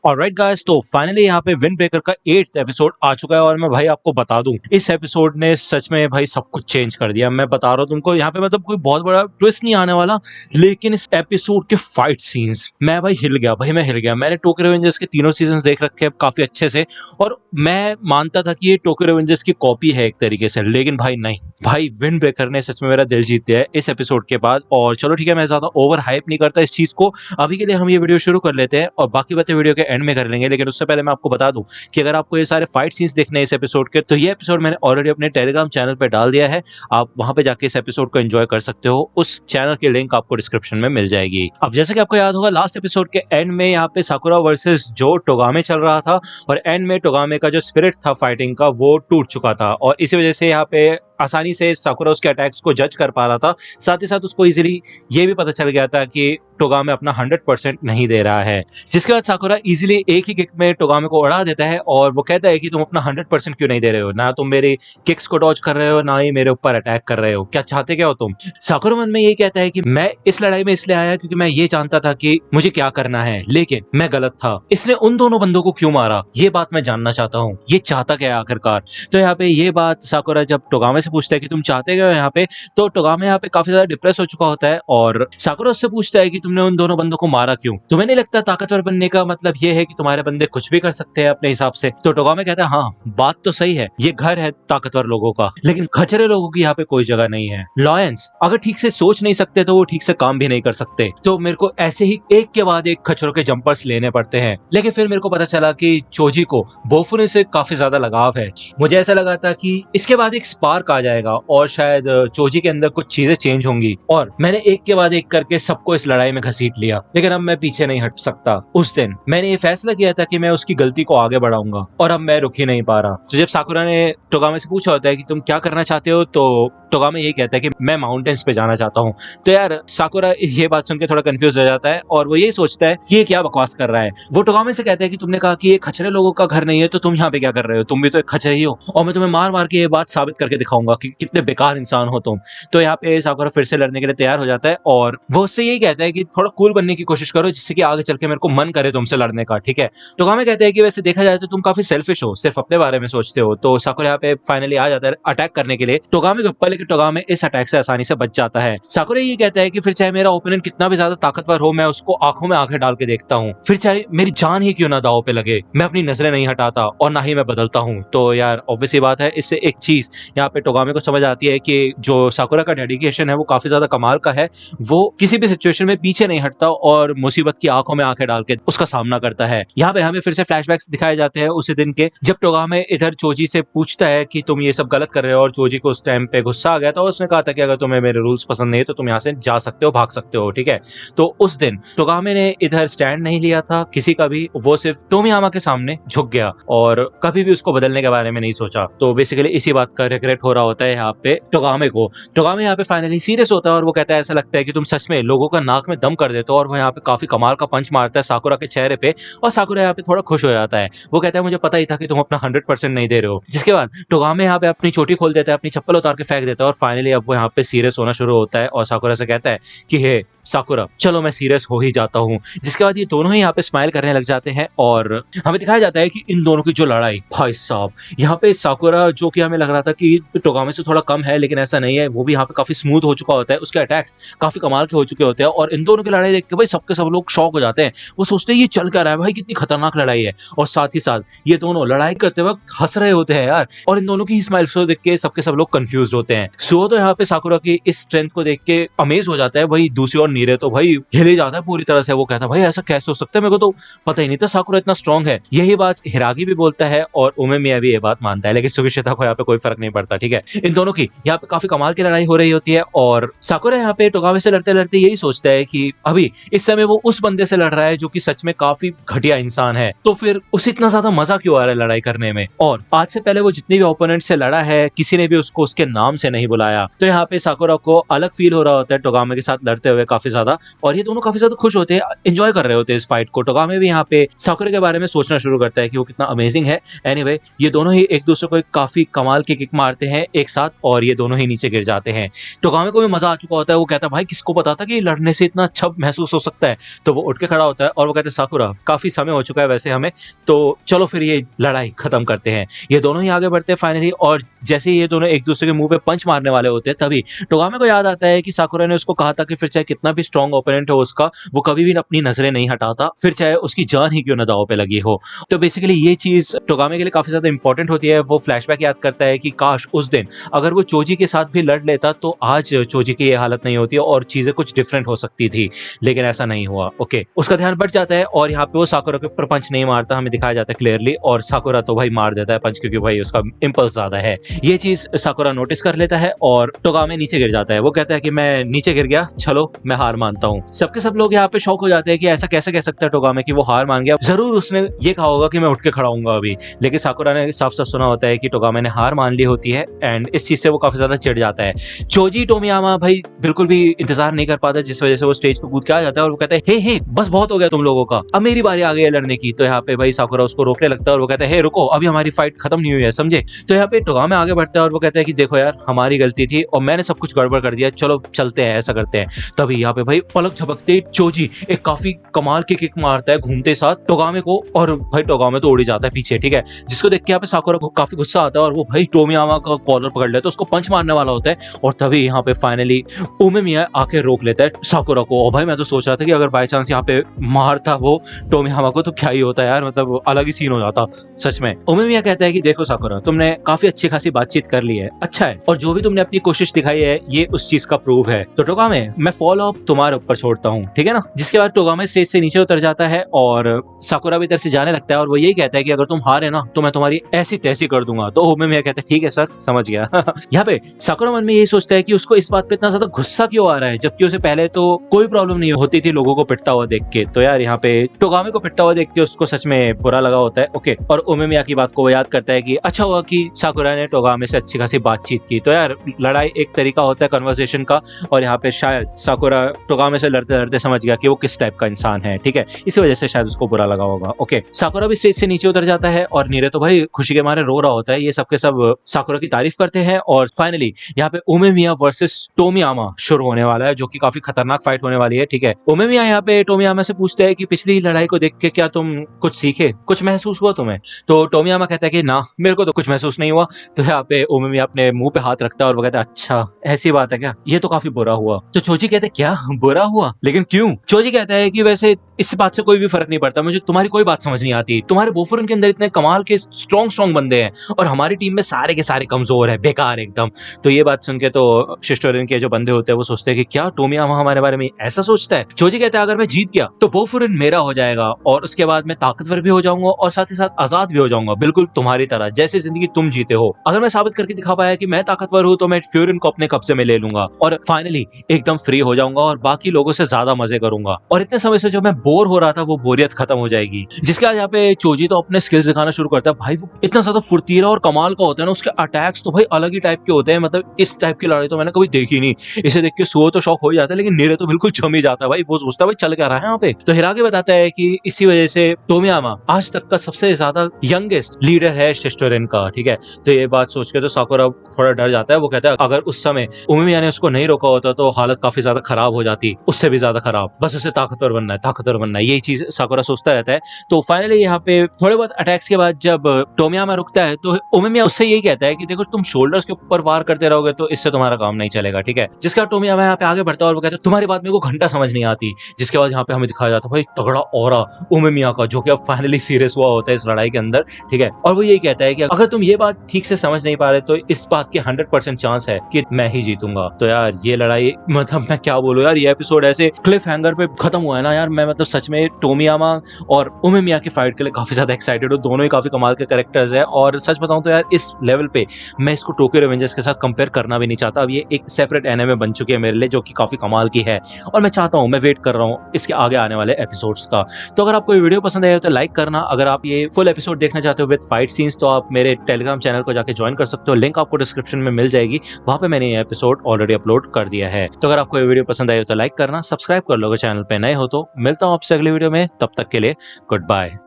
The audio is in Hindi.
ऑलराइट गाइस, तो फाइनली यहाँ पे विंड ब्रेकर का 8th एपिसोड आ चुका है और मैं भाई आपको बता दूं, इस एपिसोड ने सच में भाई सब कुछ चेंज कर दिया। मैं बता रहा हूँ तुमको, यहाँ पे मतलब कोई बहुत बड़ा ट्विस्ट नहीं आने वाला, लेकिन इस एपिसोड के फाइट सीन्स मैं भाई हिल गया। भाई मैं हिल गया। मैंने टोक्यो रिवेंजर्स के तीनों सीजन देख रखे हैं काफी अच्छे से, और मैं मानता था कि ये टोक्यो रिवेंजर्स की कॉपी है एक तरीके से, लेकिन भाई नहीं, भाई विंड ब्रेकर ने सच में मेरा दिल जीत लिया है इस एपिसोड के बाद। और चलो ठीक है, मैं ज्यादा ओवर हाइप नहीं करता इस चीज को। अभी के लिए हम ये वीडियो शुरू कर लेते हैं और बाकी बातें वीडियो के एंड में कर लेंगे। लेकिन उससे पहले मैं आपको बता दूं कि अगर आपको ये सारे फाइट सीन्स देखने हैं इस एपिसोड के, तो ये एपिसोड मैंने ऑलरेडी अपने टेलीग्राम चैनल पे डाल दिया है। आप वहां पे जाके इस एपिसोड को एंजॉय कर सकते हो। उस चैनल की लिंक आपको डिस्क्रिप्शन में मिल जाएगी। अब जैसे कि आपको याद होगा, लास्ट एपिसोड के एंड में यहाँ पे साकुरा वर्सेस जो टोगामे चल रहा था, और एंड में टोगामे का जो स्पिरिट था फाइटिंग का वो टूट चुका था, और इसी वजह से यहाँ पे आसानी से साकुरा उसके अटैक्स को जज कर पा रहा था। साथ ही साथ उसको इजीली ये भी पता चल गया था कि टोगामे अपना 100% नहीं दे रहा है, जिसके बाद साकुरा इजीली एक ही किक में टोगामे को उड़ा देता है और वो कहता है कि तुम अपना 100% क्यों नहीं दे रहे हो, ना तुम मेरी किक्स को डॉज कर रहे हो, ना ही मेरे ऊपर अटैक कर रहे हो, क्या चाहते क्या हो तुम। साकुरा मन में ये कहता है कि मैं इस लड़ाई में इसलिए आया क्योंकि मैं ये जानता था कि मुझे क्या करना है, लेकिन मैं गलत था। इसने उन दोनों बंदों को क्यों मारा, ये बात मैं जानना चाहता हूँ, ये चाहता क्या है आखिरकार। तो यहाँ पे ये बात साकुरा जब टोगामे से पूछता है कि तुम चाहते क्या हो यहाँ पे, तो टोगामे यहाँ पे काफी ज्यादा डिप्रेस हो चुका होता है और साकुरा उससे पूछता है कि तुमने उन दोनों बंदों को मारा क्यों, तुम्हें नहीं लगता ताकतवर बनने का मतलब ये है कि तुम्हारे बंदे कुछ भी कर सकते हैं अपने हिसाब से। तो टोगामे कहता है हाँ बात तो सही है, ये घर है ताकतवर लोगों का, लेकिन खचरे लोगों की यहाँ पे कोई जगह नहीं है। लॉयंस अगर ठीक से सोच नहीं सकते तो वो ठीक से काम भी नहीं कर सकते, तो मेरे को ऐसे ही एक के बाद एक खचरों के जंपर्स लेने पड़ते हैं। लेकिन फिर मेरे को पता चला कि चोजी को बोफुने से काफी ज्यादा लगाव है। मुझे ऐसा लगा था कि इसके बाद एक स्पार्क आ जाएगा और शायद चोजी के अंदर कुछ चीजें चेंज होंगी, और मैंने एक के बाद एक करके सबको इस लड़ाई में घसीट लिया। लेकिन अब मैं पीछे नहीं हट सकता। उस दिन मैंने ये फैसला किया था कि मैं उसकी गलती को आगे बढ़ाऊंगा, और अब मैं रुक ही नहीं पा रहा। तो जब साकुरा ने टोगामे से पूछा होता है कि तुम क्या करना चाहते हो, तो टोगामे यही कहता है कि मैं माउंटेन्स पे जाना चाहता हूँ। तो यार साकुरा ये बात सुन के थोड़ा कंफ्यूज हो जाता है और वो यही सोचता है कि ये क्या बकवास कर रहा है। वो टोगामे से कहता है कि तुमने कहा कि ये खचरे लोगों का घर नहीं है, तो तुम यहाँ पे क्या कर रहे हो, तुम भी तो एक खचरे ही हो, और मैं तुम्हें मार मार के ये बात साबित करके दिखाऊंगा कि कितने बेकार इंसान हो तुम। तो यहाँ पे साकुरा फिर से लड़ने के लिए तैयार हो जाता है और वो उससे यही कहता है कि थोड़ा कूल बनने की कोशिश करो, जिससे कि आगे चल के मेरे को मन करे तुमसे लड़ने का, ठीक है। टोगामे कहते हैं कि वैसे देखा जाए तो तुम काफी सेल्फिश हो, सिर्फ अपने बारे में सोचते हो। तो साकुरा यहाँ पे फाइनली आ जाता है अटैक करने के लिए टोगामे के ऊपर, लेकिन टोगामे इस अटैक से आसानी से बच जाता है। साकुरा ये कहता है कि फिर चाहे मेरा ओपोनेंट कितना भी ज्यादा ताकतवर हो, मैं उसको आंखों में आंखें डाल के देखता हूँ, फिर चाहे मेरी जान ही क्यों ना दांव पे लगे, मैं अपनी नजरें नहीं हटाता और ना ही मैं बदलता हूँ। तो यार ऑब्वियस सी बात है, इससे एक चीज यहाँ पे टोगामे को समझ आती है कि जो साकुरा का डेडिकेशन है वो काफी ज्यादा कमाल का है। वो किसी भी सिचुएशन में पीछे नहीं हटता और मुसीबत की आंखों में आंखें डाल के उसका सामना करता है। यहाँ पे हमें फिर से फ्लैशबैक्स दिखाए जाते हैं उसी दिन के, जब टोगामे इधर चोजी से पूछता है कि तुम ये सब गलत कर रहे हो, और चोजी को उस टाइम पे गुस्सा आ गया था और उसने कहा था कि अगर तुम्हें मेरे रूल्स पसंद नहीं है तो तुम यहाँ से जा सकते हो, भाग सकते हो, ठीक है। तो उस दिन टोगामे ने इधर स्टैंड नहीं लिया था किसी का भी, वो सिर्फ टोमियामा के सामने झुक गया और कभी भी उसको बदलने के बारे में नहीं सोचा। तो बेसिकली इसी बात का रिग्रेट हो रहा होता है यहाँ पे टोगामे को। टोगामे यहाँ पे फाइनली सीरियस होता है और वो कहता है ऐसा लगता है कि तुम सच में लोगों का नाक में दम कर देते हो, और वो यहाँ पे काफी कमाल का पंच मारता है साकुरा के चेहरे पे, और साकुरा यहाँ पे थोड़ा खुश हो जाता है। वो कहता है मुझे पता ही था कि तुम अपना 100% नहीं दे रहे हो। जिसके बाद टोगामे यहाँ पे अपनी चोटी खोल देता है, अपनी चप्पल उतार के फेंक देता है, और फाइनली अब वो यहाँ पे सीरियस होना शुरू होता है और साकुरा से कहता है कि हे साकुरा चलो मैं सीरियस हो ही जाता हूँ। जिसके बाद ये दोनों ही यहाँ पे स्माइल करने लग जाते हैं और हमें दिखाया जाता है कि इन दोनों की जो लड़ाई, भाई साहब यहाँ पे साकुरा जो कि हमें लग रहा था कि टोगामे से थोड़ा कम है, लेकिन ऐसा नहीं है, वो भी यहाँ पे काफी स्मूथ हो चुका होता है, उसके अटैक्स काफी कमाल के हो चुके होते हैं। और इन दोनों की लड़ाई देख के भाई सबके सब लोग शॉक हो जाते हैं, वो सोचते हैं ये चल क्या रहा है भाई, कितनी खतरनाक लड़ाई है। और साथ ही साथ ये दोनों लड़ाई करते वक्त हंस रहे होते हैं यार, और इन दोनों की स्माइल्स को देख के सबके सब लोग कंफ्यूज होते हैं। सो तो यहाँ पे साकुरा की इस स्ट्रेंथ को देख के अमेज हो जाता है, वही दूसरी ओर नीरे तो भाई हिले जाता है पूरी तरह से। वो कहता है भाई ऐसा कैसे हो सकता है, मेरे को तो पता ही नहीं था साकुरा इतना स्ट्रॉन्ग है। यही बात हिरागी भी बोलता है और उमेमिया भी ये बात मानता है, लेकिन सुगिशिता को यहाँ पे कोई फर्क नहीं पड़ता, ठीक है। इन दोनों की यहाँ पे काफी कमाल की लड़ाई हो रही होती है और साकुरा यहाँ पे टोगामे से लड़ते लड़ते यही सोचता है कि अभी इस समय वो उस बंदे से लड़ रहा है जो कि सच में काफी घटिया इंसान है, तो फिर उसे इतना ज्यादा मजा क्यों आ रहा है लड़ाई करने में। और आज से पहले वो जितने भी ओपोनेंट से लड़ा है किसी ने भी उसको उसके नाम से नहीं बुलाया। तो यहाँ पे साकुरा को अलग फील हो रहा होता है टोगामे के साथ लड़ते हुए काफी ज्यादा, और ये दोनों काफी ज्यादा खुश होते हैं, एंजॉय कर रहे होते हैं इस फाइट को। टोगामे भी यहाँ पे साकुरा के बारे में सोचना शुरू करता है कि वो कितना अमेजिंग है। एनीवे ये दोनों ही एक दूसरे को एक काफी कमाल की किक मारते हैं एक साथ, और ये दोनों ही नीचे गिर जाते हैं। टोगामे को भी मजा आ चुका होता है, वो कहता है भाई किसको पता था कि लड़ने से इतना अच्छा महसूस हो सकता है। तो वो उठ के खड़ा होता है और वो कहता है साकुरा काफी समय हो चुका है वैसे हमें, तो चलो फिर ये लड़ाई खत्म करते हैं। ये दोनों ही आगे बढ़ते हैं फाइनली, और जैसे ही ये दोनों एक दूसरे के मुंह पे पंच मारने वाले होते हैं तभी टोगामे को याद आता है कि साकुरा ने उसको कहा था कि फिर चाहे कितना भी स्ट्रॉन्ग ओपोनेंट हो उसका, वो कभी भी अपनी नजरें नहीं हटाता, फिर चाहे उसकी जान ही क्यों न दांव पे लगी हो। तो बेसिकली ये चीज टोगामे के लिए काफी ज्यादा इंपॉर्टेंट होती है। वो फ्लैशबैक याद करता है कि काश उस दिन अगर वो चोजी के साथ भी लड़ लेता तो आज चोजी की ये हालत नहीं होती और चीजें कुछ डिफरेंट हो सकती थी, लेकिन ऐसा नहीं हुआ। ओके, उसका ध्यान बढ़ जाता है और यहाँ पे वो साकुरा के ऊपर पंच नहीं मारता, हमें दिखाया जाता है क्लियरली, और साकुरा तो भाई मार देता है पंच क्योंकि भाई उसका इंपल्स ज्यादा है। ये चीज साकुरा नोटिस कर लेता है और टोगामे नीचे गिर जाता है। वो कहता है कि मैं नीचे गिर गया, चलो मैं हार मानता हूँ। सबके सब लोग यहाँ पे शॉक हो जाते हैं कि ऐसा कैसे कह सकता है टोगामे कि वो हार मान गया। जरूर उसने ये कहा होगा कि मैं उठ के खड़ा हूंगा अभी, लेकिन साकुरा ने साफ साफ सुना होता है कि टोगामे ने हार मान ली होती है एंड इस चीज से वो काफी ज्यादा चिढ़ जाता है। चोजी टोमियामा भाई बिल्कुल भी इंतजार नहीं कर पाता, जिस वजह से वो स्टेज पे कूद के आ जाता है और वो कहता है हे हे बस बहुत हो गया तुम लोगों का, अब मेरी बारी आ गई है लड़ने की। तो यहाँ पे भाई साकुरा उसको रोकने लगता है और वो कहता है हे रुको, अभी हमारी फाइट खत्म नहीं हुई है, समझे। तो यहाँ पे टोगामे आगे बढ़ता है और वो कहता है कि देखो यार हमारी गलती थी और मैंने सब कुछ गड़बड़ कर दिया, चलो चलते हैं, ऐसा करते हैं। तभी यहाँ पे भाई पलक झपकते चोजी एक काफी कमाल की किक मारता है घूमते साथ टोगामे को, और भाई टोगामे तो उड़ जाता है पीछे, ठीक है। जिसको देख के यहाँ पे साकुरा को काफी गुस्सा आता है और वो भाई टोमियामा का कॉलर पकड़ लेता है, उसको पंच मारने वाला होता है और तभी यहाँ पे फाइनली उमेमिया आके रोक लेता है साकुरा को। और भाई मैं तो सोच रहा था कि अगर बाय चांस यहाँ पे मारता वो टोमियामा को तो क्या ही होता यार, मतलब अलग ही सीन हो जाता सच में। उमेमिया कहता है कि देखो साकुरा, तुमने काफी अच्छी खासी बातचीत कर ली है, अच्छा है, और जो भी तुमने अपनी कोशिश दिखाई है ये उस चीज का प्रूफ है। तो टोगामे मैं फॉलो अप तुम्हारे ऊपर छोड़ता हूँ, ठीक है ना। जिसके बाद टोगामे स्टेज से नीचे उतर जाता है और साकुरा भी इधर से जाने लगता है और वो यही कहता है कि अगर तुम हारे ना तो मैं तुम्हारी ऐसी तैसी कर दूंगा। तो उमेमिया कहता है ठीक है सर, समझ गया। यहाँ पे साकुरा मन में यही सोचता है कि उसको इस बात पे इतना ज्यादा गुस्सा क्यों आ रहा है, जबकि उसे पहले तो कोई प्रॉब्लम नहीं होती थी लोगों को पिटता हुआ देख के। तो यार यहाँ पे टोगामे को पिटता हुआ देख के उसको सच में बुरा लगा होता है। ओके, और उमेमिया की बात को वो याद करता है कि अच्छा हुआ कि साकुरा ने टोगामे से अच्छी खासी बातचीत की। तो यार लड़ाई एक तरीका होता है कन्वर्सेशन का, और यहाँ पे शायद साकुरा टोगामे से लड़ते लड़ते समझ गया कि वो किस टाइप का इंसान है, ठीक है, इसी वजह से शायद उसको बुरा लगा होगा। ओके, साकुरा भी स्टेज से नीचे उतर जाता है और नीरे तो भाई खुशी के मारे रो रहा होता है। ये सबके सब साकुरा की तारीफ करते हैं और फाइनली यहाँ पे उमेमिया वर्सेस टोमियामा शुरू होने वाला है, जो कि काफी खतरनाक फाइट होने वाली है, ठीक है। उमेमिया यहाँ पे टोमियामा से पूछते हैं कि पिछली लड़ाई को देख के क्या तुम कुछ सीखे, कुछ महसूस हुआ तुम्हें। तो टोमियामा कहता है कि ना, मेरे को तो कुछ महसूस नहीं हुआ। तो यहाँ पे उमेमिया अपने मुंह पे हाथ रखता है और वो कहता है अच्छा ऐसी बात है क्या, ये तो काफी बुरा हुआ। तो चोजी कहते हैं क्या बुरा हुआ, लेकिन क्यों। चोजी कहता है कि वैसे इस बात से कोई भी फर्क नहीं पड़ता, मुझे तुम्हारी कोई बात समझ नहीं आती। तुम्हारे बोफोरन के अंदर इतने कमाल के स्ट्रॉन्ग बंदे हैं और हमारी टीम में सारे के सारे कमजोर है, बेकार एकदम। तो ये बात सुन के तो शिस्टोरियन के जो बंदे होते हैं वो सोचते हैं कि क्या टोमियामा हमारे बारे में ऐसा सोचता है। चोजी कहता है अगर मैं जीत गया तो बोफोरन मेरा हो जाएगा और उसके बाद मैं ताकतवर भी हो जाऊंगा और साथ ही साथ आजाद भी हो जाऊंगा, बिल्कुल तुम्हारी तरह, जैसी जिंदगी तुम जीते हो। अगर मैं साबित करके दिखा पाया कि मैं ताकतवर हूँ तो मैं फ्यूरिन को अपने कब्जे में ले लूंगा और फाइनली एकदम फ्री हो जाऊंगा और बाकी लोगों से ज्यादा मजे करूंगा, और इतने समय से जो मैं बोर हो रहा था वो बोरियत खत्म हो जाएगी। जिसके बाद यहाँ पे चोजी तो अपने स्किल्स दिखाना शुरू करता है। भाई वो इतना ज्यादा फुर्तीला और कमाल का होता है ना, उसके अटैक्स तो भाई अलग ही टाइप के होते हैं, मतलब इस टाइप की लड़ाई तो मैंने कभी देखी नहीं। इसे देख के सुओ तो शौक हो जाता है, लेकिन नीरे तो बिल्कुल छम ही जाता है भाई। वो सोचता है भाई चल क्या रहा है यहाँ पे। तो हिरागे बताता है कि इसी वजह से टोमियामा आज तक का सबसे ज्यादा यंगेस्ट लीडर है शिस्टोरियन का, ठीक है। तो ये बात सोच के तो साकुरा थोड़ा डर जाता है। वो कहता है अगर उस समय उमेमिया ने उसको नहीं रोका होता तो हालत काफी ज्यादा खराब हो जाती, उससे भी ज्यादा खराब। बस उसे ताकतवर बनना है, ताकतवर बनना है, यही चीज साकुरा सोचता रहता है। तो फाइनली यहाँ पे थोड़े बहुत अटैक्स के बाद जब टोमियामा रुकता है तो उमेमिया उससे यही कहता है कि देखो तुम शोल्डर्स के ऊपर वार करते रहोगे तो इससे तुम्हारा काम नहीं चलेगा, ठीक है। जिसके बाद टोमियामा यहाँ पे आगे बढ़ता है और वो कहता है तुम्हारी बात मेरे को घंटा समझ नहीं आती। जिसके बाद यहाँ पे हमें दिखाया जाता है भाई तगड़ा ऑरा उमेमिया का, जो कि अब फाइनली सीरियस हुआ होता है इस लड़ाई के अंदर, ठीक है। और वो यही कहता है कि अगर तुम ये बात ठीक से समझ नहीं पा रहे तो इस बात की 100% चांस है कि मैं ही जीतूंगा। तो यार ये लड़ाई, मतलब मैं क्या बोलूं यार, ये एपिसोड ऐसे क्लिफ हैंगर पे खत्म हुआ है ना यार। मैं मतलब सच में टोमियामा और उमेमिया की फाइट के लिए काफी ज्यादा एक्साइटेड हूँ। दोनों ही काफी कमाल के कैरेक्टर्स है और सच बताऊं तो यार इस लेवल पे मैं इसको टोक्यो रिवेंजर्स के साथ कंपेयर करना भी नहीं चाहता। अब ये एक सेपरेट एनिमे बन चुकी है मेरे लिए, जो कि काफी कमाल की है और मैं चाहता हूँ, मैं वेट कर रहा हूँ इसके आगे आने वाले एपिसोड्स का। तो अगर आपको ये वीडियो पसंद आया तो लाइक करना। अगर आप ये फुल एपिसोड देखना चाहते हो विद फाइट सीन्स तो आप मेरे टेलीग्राम चैनल को जाके ज्वाइन कर सकते हो, लिंक आपको डिस्क्रिप्शन में मिल जाएगी, वहां पे मैंने ये एपिसोड ऑलरेडी अपलोड कर दिया है। तो अगर आपको ये वीडियो पसंद आई हो तो लाइक करना, सब्सक्राइब कर लोगे चैनल पे नए हो तो। मिलता हूँ आपसे अगली वीडियो में, तब तक के लिए गुड बाय।